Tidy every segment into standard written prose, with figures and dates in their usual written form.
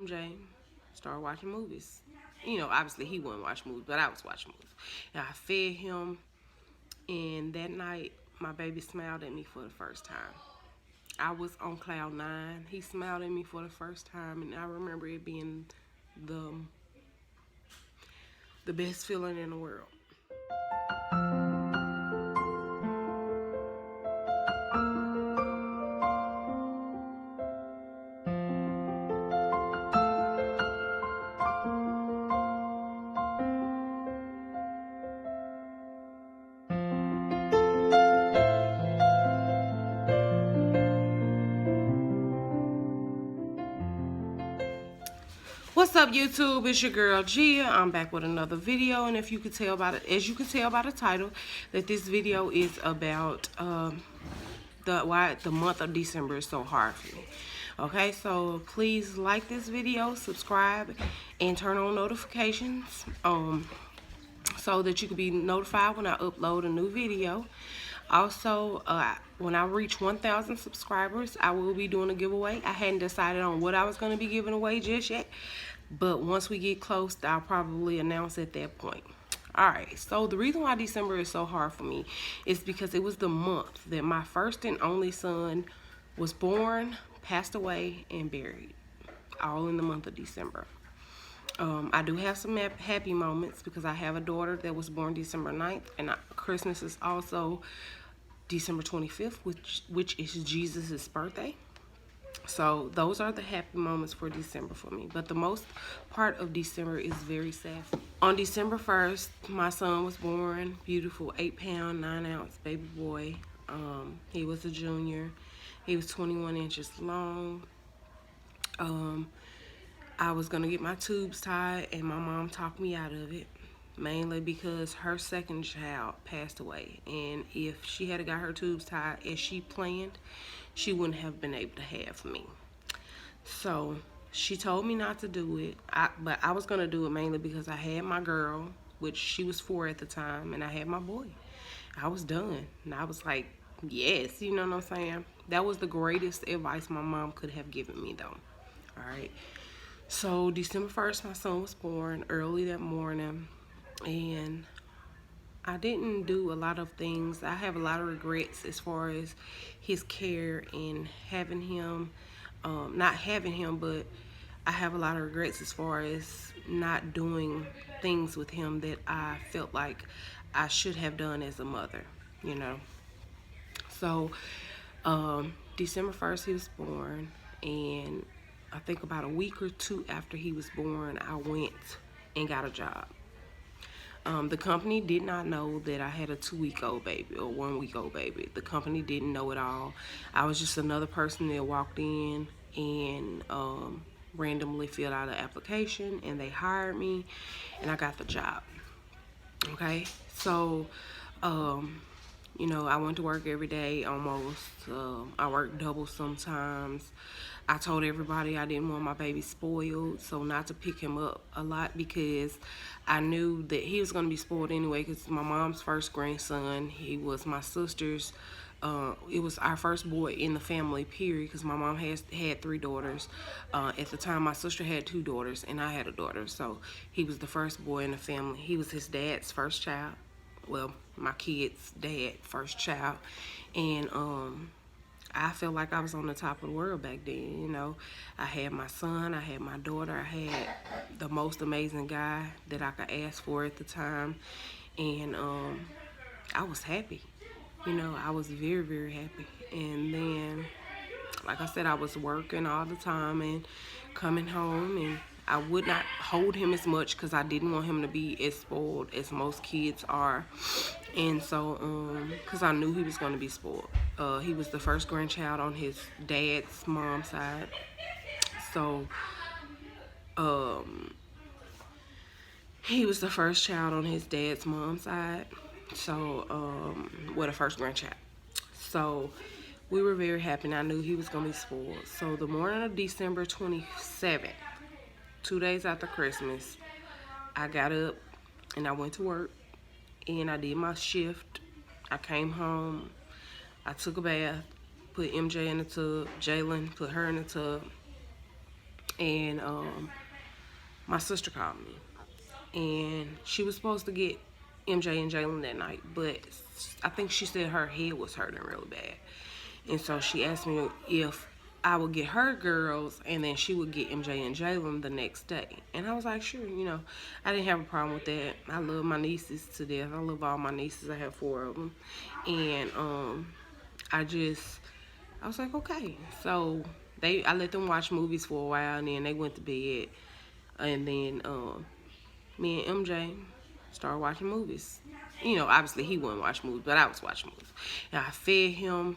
MJ started watching movies. You know, obviously he wouldn't watch movies, but I was watching movies. And I fed him, and that night, my baby smiled at me for the first time. I was on cloud nine. He smiled at me for the first time, and I remember it being the the best feeling in the world. What's up, YouTube? It's your girl Gia. I'm back with another video, and if you could tell by as you can tell by the title, that this video is about why the month of December is so hard for me. Okay, so please like this video, subscribe, and turn on notifications so that you can be notified when I upload a new video. Also, when I reach 1,000 subscribers, I will be doing a giveaway. I hadn't decided on what I was going to be giving away just yet, but once we get close, I'll probably announce at that point. Alright, so the reason why December is so hard for me is because it was the month that my first and only son was born, passed away, and buried, all in the month of December. I do have some happy moments because I have a daughter that was born December 9th, and Christmas is also December 25th, which is Jesus' birthday. So those are the happy moments for December for me. But the most part of December is very sad. On December 1st, my son was born. Beautiful 8-pound, 9-ounce baby boy. He was a junior. He was 21 inches long. I was going to get my tubes tied, and my mom talked me out of it, mainly because her second child passed away. And if she had got her tubes tied as she planned, she wouldn't have been able to have me. So she told me not to do it, but I was going to do it mainly because I had my girl, which she was 4 at the time, and I had my boy. I was done, and I was like, yes, you know what I'm saying? That was the greatest advice my mom could have given me, though. All right. So December 1st, my son was born early that morning, and I didn't do a lot of things. I have a lot of regrets as far as his care and having him, not having him, but I have a lot of regrets as far as not doing things with him that I felt like I should have done as a mother, you know. So December 1st, he was born, and I think about a week or two after he was born, I went and got a job. The company did not know that I had a 2-week-old baby or 1-week-old baby. The company didn't know at all. I was just another person that walked in and randomly filled out an application, and they hired me, and I got the job. Okay, so you know, I went to work every day almost. I worked double sometimes. I told everybody I didn't want my baby spoiled, so not to pick him up a lot because I knew that he was going to be spoiled anyway because my mom's first grandson. He was my sister's. It was our first boy in the family, period, because my mom had 3 daughters. At the time, my sister had 2 daughters, and I had a daughter, so he was the first boy in the family. He was his dad's first child. Well, my kid's dad, first child, and I felt like I was on the top of the world back then. You know, I had my son, I had my daughter, I had the most amazing guy that I could ask for at the time, and I was happy. You know, I was very, very happy. And then, like I said, I was working all the time and coming home, and I would not hold him as much because I didn't want him to be as spoiled as most kids are. And so, because I knew he was going to be spoiled. He was the first grandchild on his dad's mom's side. So, he was the first child on his dad's mom's side. So, well, the first grandchild. So, we were very happy, and I knew he was going to be spoiled. So, the morning of December 27th, 2 days after Christmas, I got up and I went to work, and I did my shift. I came home, I took a bath, put MJ in the tub, Jalen, put her in the tub, And my sister called me, and she was supposed to get MJ and Jalen that night, but I think she said her head was hurting really bad. And so she asked me if I would get her girls and then she would get MJ and Jalen the next day. And I was like, sure, I didn't have a problem with that. I love my nieces to death. I love all my nieces. I have 4 of them. And I was like, okay. So I let them watch movies for a while, and then they went to bed. And then me and MJ started watching movies. Obviously he wouldn't watch movies, but I was watching movies. And I fed him,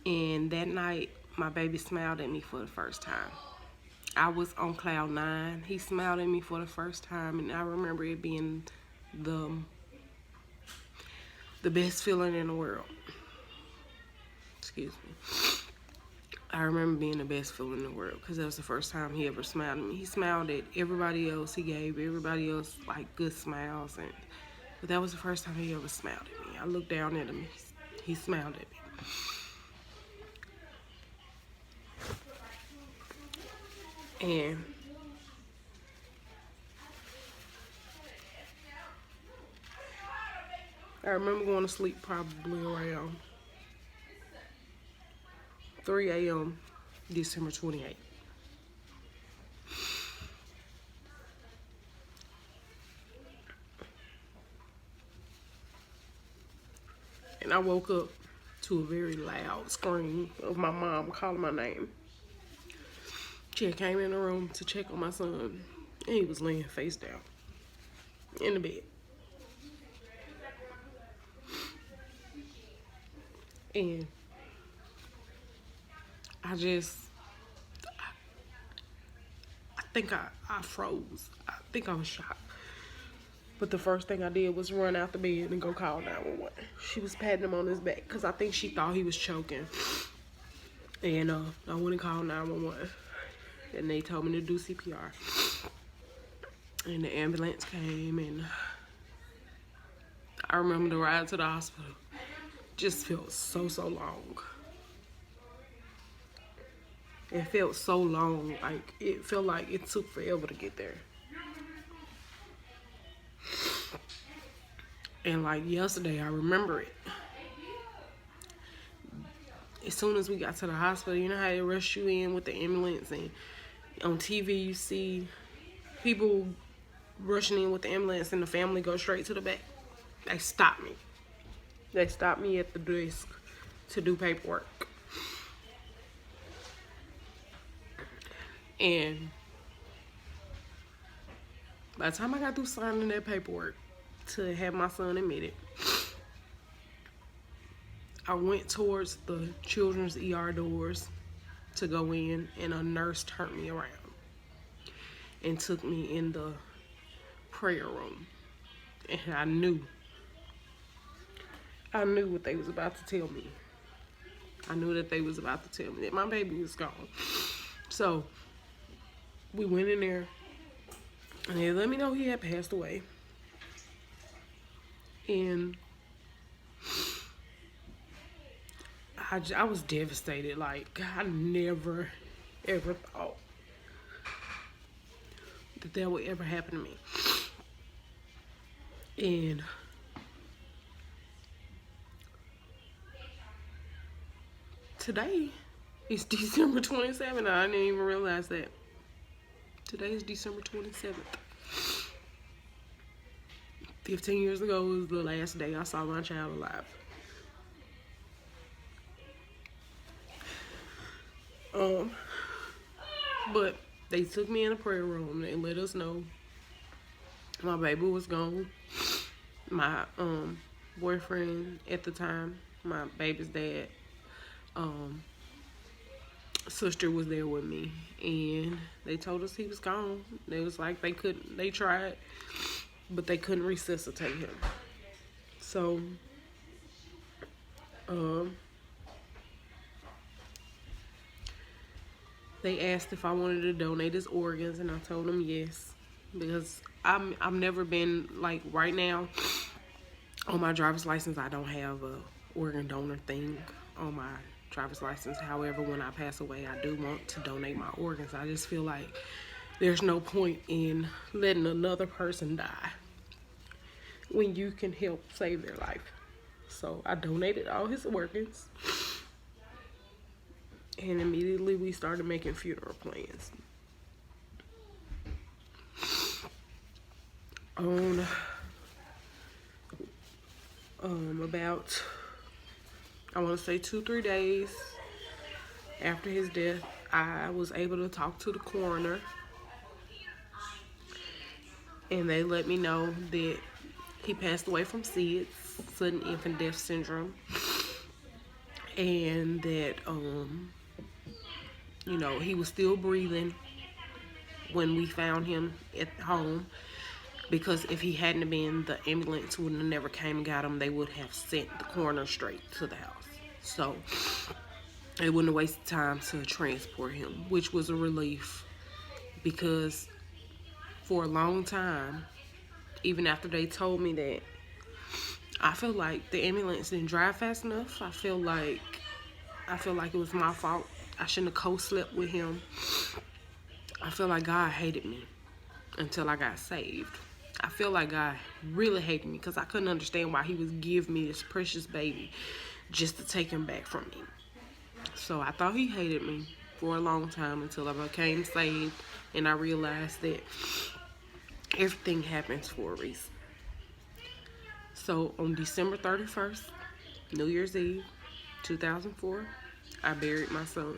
and that night my baby smiled at me for the first time. I was on cloud 9. He smiled at me for the first time, and I remember it being the best feeling in the world. Excuse me. I remember being the best feeling in the world because that was the first time he ever smiled at me. He smiled at everybody else. He gave everybody else like good smiles, but that was the first time he ever smiled at me. I looked down at him. He smiled at me. And I remember going to sleep probably around 3 a.m. December 28th. And I woke up to a very loud scream of my mom calling my name. She had came in the room to check on my son, and he was laying face down in the bed. And I think I froze. I think I was shocked. But the first thing I did was run out the bed and go call 911. She was patting him on his back because I think she thought he was choking. And I went and called 911. And they told me to do CPR. And the ambulance came, and I remember the ride to the hospital just felt so long. It felt so long, like it felt like it took forever to get there. And like yesterday, I remember it. As soon as we got to the hospital, you know how they rush you in with the ambulance, and on TV you see people rushing in with the ambulance and the family goes straight to the back. They stopped me. They stopped me at the desk to do paperwork. And by the time I got through signing that paperwork to have my son admitted, I went towards the children's ER doors to go in, and a nurse turned me around and took me in the prayer room. And I knew what they was about to tell me. I knew that they was about to tell me that my baby was gone. So we went in there, and they let me know he had passed away. And I was devastated. Like, I never, ever thought that would ever happen to me. And today is December 27th. I didn't even realize that. Today is December 27th. 15 years ago was the last day I saw my child alive. But they took me in a prayer room. They let us know my baby was gone. My boyfriend at the time, my baby's dad, sister was there with me, and they told us he was gone. They was like they tried, but they couldn't resuscitate him. So they asked if I wanted to donate his organs, and I told them yes, because I've never been, like, right now on my driver's license I don't have a organ donor thing on my driver's license. However, when I pass away, I do want to donate my organs. I just feel like there's no point in letting another person die when you can help save their life. So I donated all his organs, and immediately we started making funeral plans. On about, I want to say 2-3 days after his death, I was able to talk to the coroner, and they let me know that he passed away from SIDS, sudden infant death syndrome, and that you know, he was still breathing when we found him at home, because if he hadn't been, the ambulance would have never came and got him. They would have sent the coroner straight to the house. So they wouldn't have wasted time to transport him, which was a relief, because for a long time, even after they told me that, I feel like the ambulance didn't drive fast enough. I feel like it was my fault. I shouldn't have co-slept with him. I feel like God hated me until I got saved. I feel like God really hated me because I couldn't understand why he would give me this precious baby just to take him back from me. So I thought he hated me for a long time until I became saved, and I realized that everything happens for a reason. So on December 31st, New Year's Eve, 2004, I buried my son.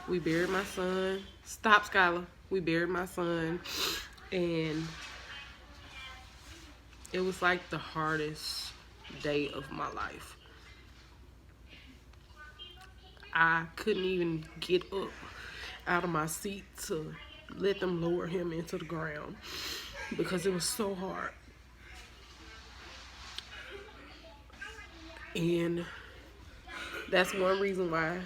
We buried my son. Stop, Skylar. We buried my son, and it was like the hardest day of my life. I couldn't even get up out of my seat to let them lower him into the ground because it was so hard. And that's one reason why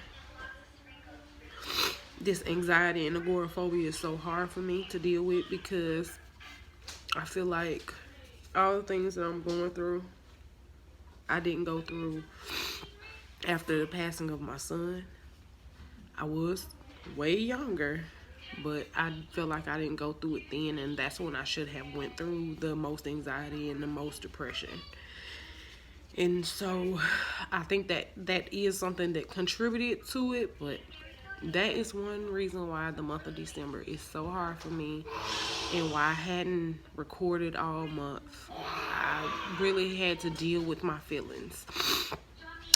this anxiety and agoraphobia is so hard for me to deal with, because I feel like all the things that I'm going through, I didn't go through after the passing of my son. I was way younger, but I feel like I didn't go through it then, and that's when I should have went through the most anxiety and the most depression. And so I think that is something that contributed to it, but that is one reason why the month of December is so hard for me, and why I hadn't recorded all month. I really had to deal with my feelings.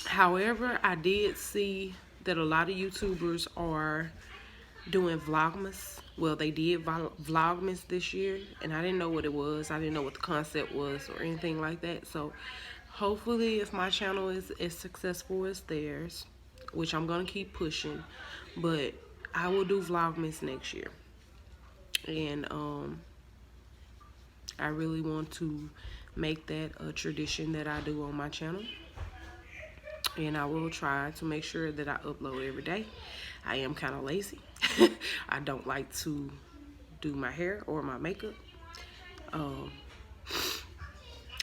However, I did see that a lot of YouTubers are doing Vlogmas. Well, they did Vlogmas this year, and I didn't know what it was. I didn't know what the concept was or anything like that. So hopefully, if my channel is as successful as theirs, which I'm going to keep pushing, but I will do Vlogmas next year. And I really want to make that a tradition that I do on my channel. And I will try to make sure that I upload every day. I am kind of lazy. I don't like to do my hair or my makeup.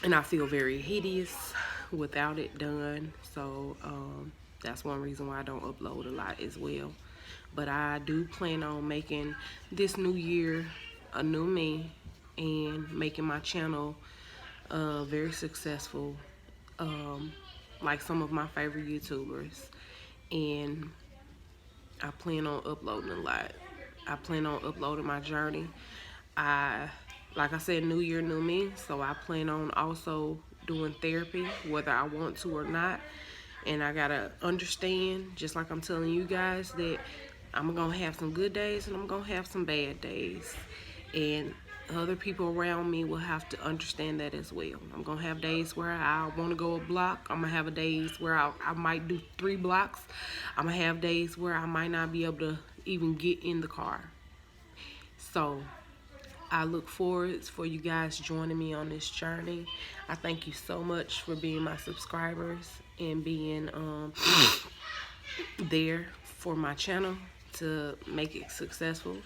And I feel very hideous without it done. So that's one reason why I don't upload a lot as well. But I do plan on making this new year a new me, and making my channel very successful, like some of my favorite YouTubers. And I plan on uploading a lot. I plan on uploading my journey. Like I said, new year, new me. So I plan on also doing therapy, whether I want to or not. And I gotta understand, just like I'm telling you guys, that I'm gonna have some good days and I'm gonna have some bad days. And other people around me will have to understand that as well. I'm gonna have days where I want to go a block. I'm gonna have days where I might do 3 blocks. I'm gonna have days where I might not be able to even get in the car. So I look forward for you guys joining me on this journey. I thank you so much for being my subscribers and being there for my channel to make it successful.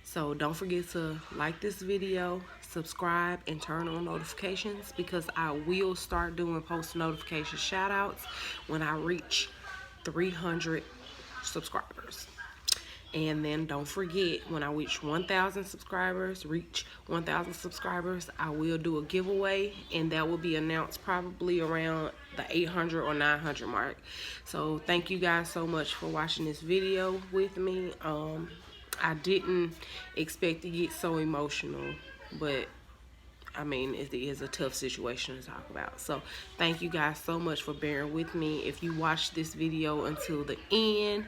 So don't forget to like this video, subscribe, and turn on notifications, because I will start doing post notification shout outs when I reach 300 subscribers. And then don't forget, when I reach 1,000 subscribers, I will do a giveaway, and that will be announced probably around the 800 or 900 mark. So thank you guys so much for watching this video with me. I didn't expect to get so emotional, but I mean, it is a tough situation to talk about. So thank you guys so much for bearing with me. If you watched this video until the end,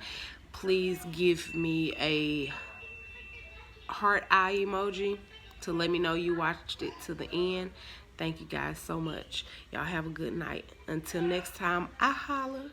please give me a heart eye emoji to let me know you watched it to the end. Thank you guys so much. Y'all have a good night. Until next time, I holla.